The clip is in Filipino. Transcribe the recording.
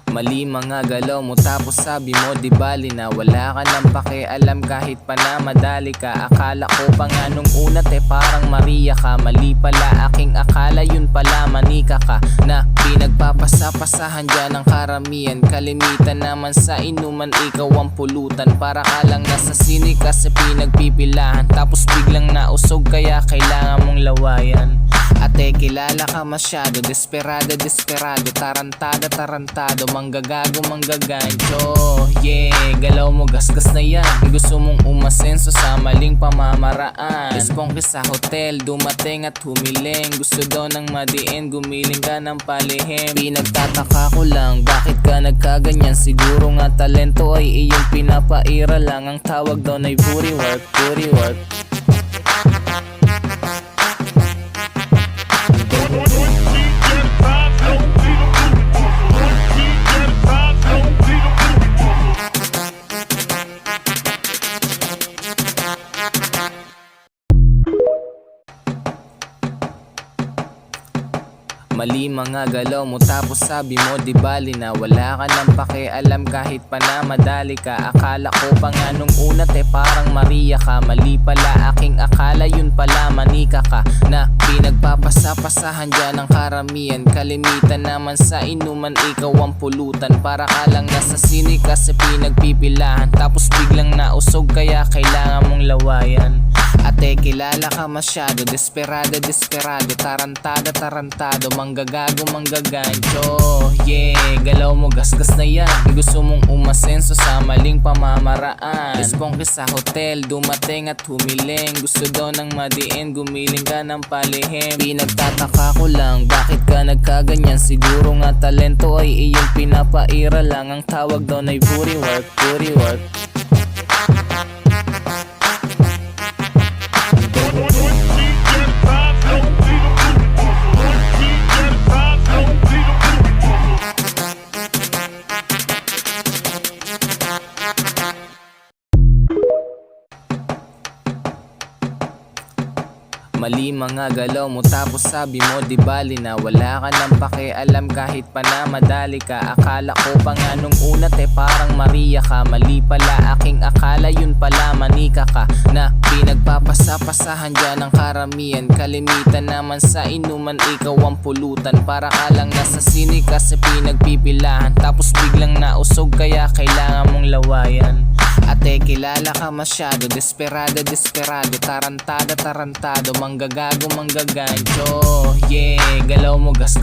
Mali mga galaw mo tapos sabi mo di bali na wala ka nang pakialam kahit pa na madali ka. Akala ko pa nga nung una parang Maria ka. Mali pala aking akala, yun pala manika ka na pinagpapasapasahan dyan ng karamihan. Kalimitan naman sa inuman ikaw ang pulutan. Para ka lang nasa sine kasi pinagpipilahan, tapos biglang nausog kaya kailangan mong lawayan. Ate kilala ka masyado, desperado, tarantado, manggagago, manggagancho. Yeah, galaw mo gasgas na yan, gusto mong umasenso sa maling pamamaraan. Espongke sa hotel, dumating at humiling, gusto daw ng madiin, gumiling ka ng palihim. Pinagtataka ko lang, bakit ka nagkaganyan? Siguro nga talento ay iyong pinapaira lang. Ang tawag daw na'y booty work, booty work. Mali mga galaw mo tapos sabi mo di bali na wala ka nang pakialam kahit pa na madali ka. Akala ko pa nga nung una parang Maria ka. Mali pala aking akala, yun pala manika ka na pinagpapasapasahan dyan ng karamihan. Kalimitan naman sa inuman ikaw ang pulutan. Para ka lang nasa sine kasi pinagpipilahan, tapos biglang nausog kaya kailangan mong lawayan. Ate kilala ka masyado, desperado, tarantado, manggagago, manggagancho. Yeah, galaw mo gasgas na yan, gusto mong umasenso sa maling pamamaraan. Espongke sa hotel, dumating at humiling, gusto daw ng madiin, gumiling ka ng palihim. Pinagtataka ko lang, bakit ka nagkaganyan? Siguro nga talento ay iyong pinapaira lang. Ang tawag daw na'y booty work, booty work. Mali mga galaw mo tapos sabi mo di bali na wala ka nang pakialam kahit pa na madali ka. Akala ko pa nga nung una parang Maria ka. Mali pala aking akala, yun pala manika ka na pinagpapasapasahan dyan ng karamihan. Kalimitan naman sa inuman ikaw ang pulutan. Para ka lang nasa sine kasi pinagpipilahan, tapos biglang nausog kaya kailangan mong lawayan. Ate kilala ka masyado, desperado, tarantado, manggagago, manggagancho. Yeah, galaw mo gas